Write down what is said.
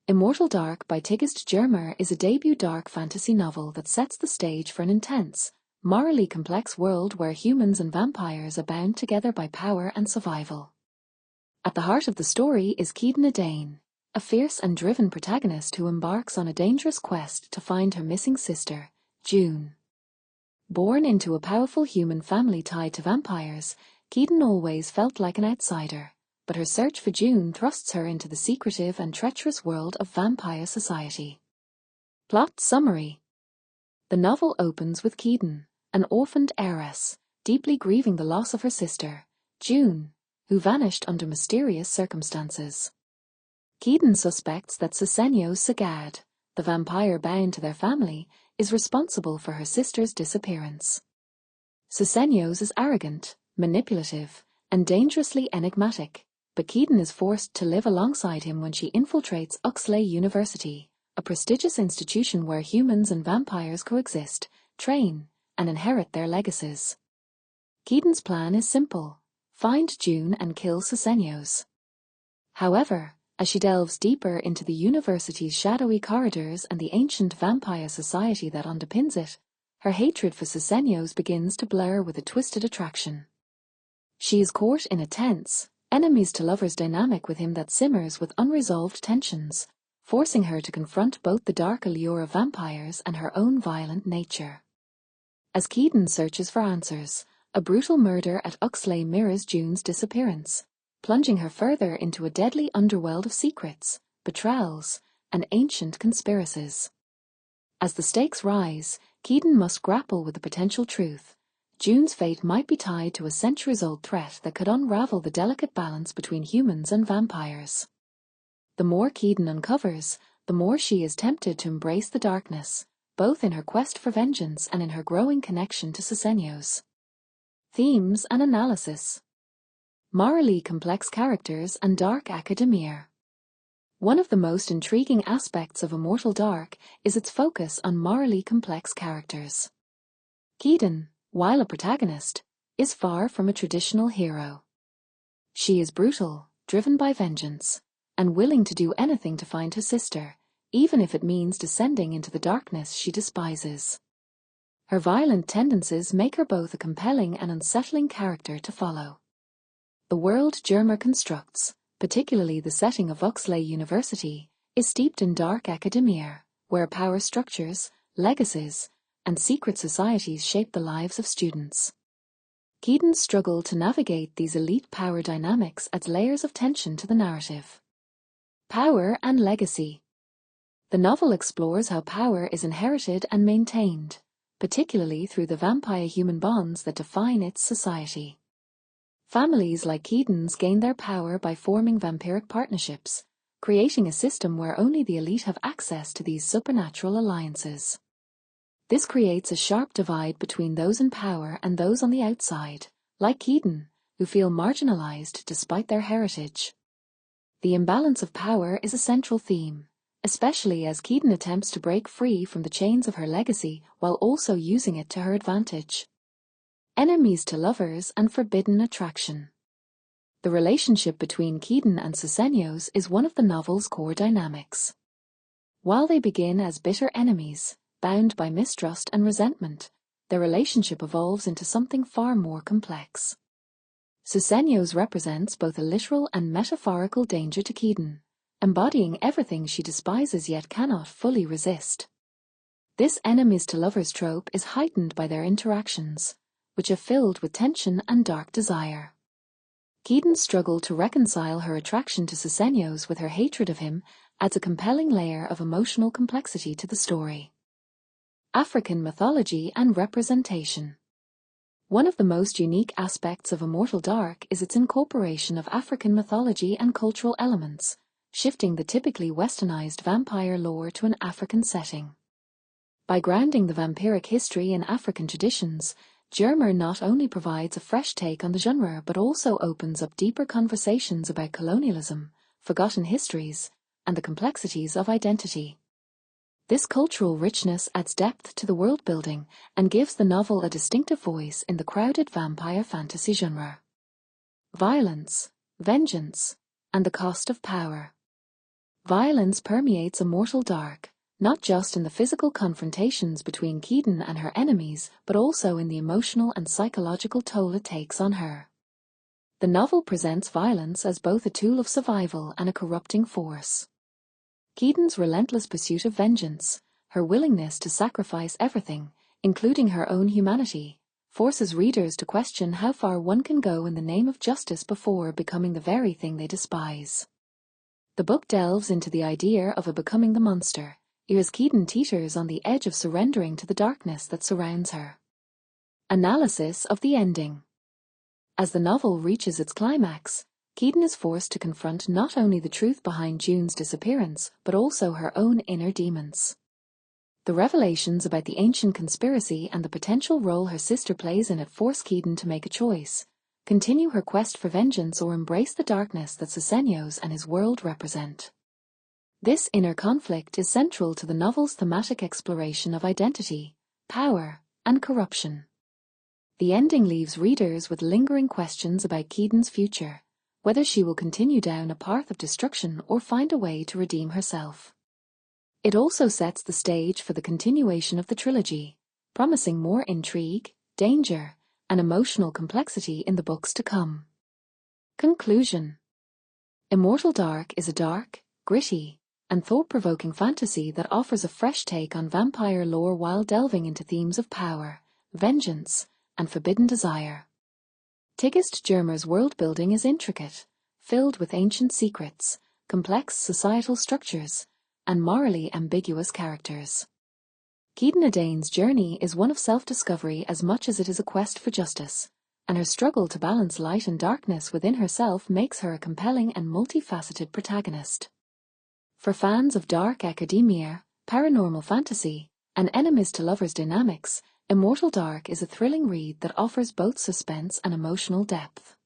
Immortal Dark by Tigest Girma is a debut dark fantasy novel that sets the stage for an intense, morally complex world where humans and vampires are bound together by power and survival. At the heart of the story is Kidan Adane, a fierce and driven protagonist who embarks on a dangerous quest to find her missing sister, June. Born into a powerful human family tied to vampires, Kidan always felt like an outsider, but her search for June thrusts her into the secretive and treacherous world of vampire society. Plot summary. The novel opens with Kidan, an orphaned heiress, deeply grieving the loss of her sister, June, who vanished under mysterious circumstances. Kidan suspects that Susenyo Sagad, the vampire bound to their family, is responsible for her sister's disappearance. Susenyo's is arrogant, manipulative, and dangerously enigmatic, but Kidan is forced to live alongside him when she infiltrates Uxley University, a prestigious institution where humans and vampires coexist, train, and inherit their legacies. Kidan's plan is simple: find June and kill Susenyo's. However, as she delves deeper into the university's shadowy corridors and the ancient vampire society that underpins it, her hatred for Susenyo's begins to blur with a twisted attraction. She is caught in a tense, enemies-to-lovers dynamic with him that simmers with unresolved tensions, forcing her to confront both the dark allure of vampires and her own violent nature. As Kidan searches for answers, a brutal murder at Uxley mirrors June's disappearance, plunging her further into a deadly underworld of secrets, betrayals, and ancient conspiracies. As the stakes rise, Kidan must grapple with the potential truth. June's fate might be tied to a centuries-old threat that could unravel the delicate balance between humans and vampires. The more Kidan uncovers, the more she is tempted to embrace the darkness, both in her quest for vengeance and in her growing connection to Susenyo's. Themes and analysis. Morally complex characters and dark academia. One of the most intriguing aspects of Immortal Dark is its focus on morally complex characters. Kidan, while a protagonist, is far from a traditional hero. She is brutal, driven by vengeance, and willing to do anything to find her sister, even if it means descending into the darkness she despises. Her violent tendencies make her both a compelling and unsettling character to follow. The world Girma constructs, particularly the setting of Uxley University, is steeped in dark academia, where power structures, legacies, and secret societies shape the lives of students. Kidan's struggle to navigate these elite power dynamics adds layers of tension to the narrative. Power and legacy. The novel explores how power is inherited and maintained, particularly through the vampire-human bonds that define its society. Families like Kidan's gain their power by forming vampiric partnerships, creating a system where only the elite have access to these supernatural alliances. This creates a sharp divide between those in power and those on the outside, like Kidan, who feel marginalized despite their heritage. The imbalance of power is a central theme, especially as Kidan attempts to break free from the chains of her legacy while also using it to her advantage. Enemies to lovers and forbidden attraction. The relationship between Kidan and Susenyo's is one of the novel's core dynamics. While they begin as bitter enemies, bound by mistrust and resentment, their relationship evolves into something far more complex. Susenyo's represents both a literal and metaphorical danger to Kidan, embodying everything she despises yet cannot fully resist. This enemies-to-lovers trope is heightened by their interactions, which are filled with tension and dark desire. Kidan's struggle to reconcile her attraction to Susenyo's with her hatred of him adds a compelling layer of emotional complexity to the story. African mythology and representation. One of the most unique aspects of Immortal Dark is its incorporation of African mythology and cultural elements, shifting the typically westernized vampire lore to an African setting. By grounding the vampiric history in African traditions, Girma not only provides a fresh take on the genre but also opens up deeper conversations about colonialism, forgotten histories, and the complexities of identity. This cultural richness adds depth to the world-building and gives the novel a distinctive voice in the crowded vampire fantasy genre. Violence, vengeance, and the cost of power. Violence permeates Immortal Dark, not just in the physical confrontations between Kidan and her enemies, but also in the emotional and psychological toll it takes on her. The novel presents violence as both a tool of survival and a corrupting force. Kidan's relentless pursuit of vengeance, her willingness to sacrifice everything, including her own humanity, forces readers to question how far one can go in the name of justice before becoming the very thing they despise. The book delves into the idea of a becoming the monster, as Kidan teeters on the edge of surrendering to the darkness that surrounds her. Analysis of the ending. As the novel reaches its climax, Kidan is forced to confront not only the truth behind June's disappearance, but also her own inner demons. The revelations about the ancient conspiracy and the potential role her sister plays in it force Kidan to make a choice: continue her quest for vengeance or embrace the darkness that Susenyos and his world represent. This inner conflict is central to the novel's thematic exploration of identity, power, and corruption. The ending leaves readers with lingering questions about Kidan's future, whether she will continue down a path of destruction or find a way to redeem herself. It also sets the stage for the continuation of the trilogy, promising more intrigue, danger, and emotional complexity in the books to come. Conclusion. Immortal Dark is a dark, gritty, and thought-provoking fantasy that offers a fresh take on vampire lore while delving into themes of power, vengeance, and forbidden desire. Tigest Girma's world-building is intricate, filled with ancient secrets, complex societal structures, and morally ambiguous characters. Kidan Adane's journey is one of self-discovery as much as it is a quest for justice, and her struggle to balance light and darkness within herself makes her a compelling and multifaceted protagonist. For fans of dark academia, paranormal fantasy, and enemies-to-lovers dynamics, Immortal Dark is a thrilling read that offers both suspense and emotional depth.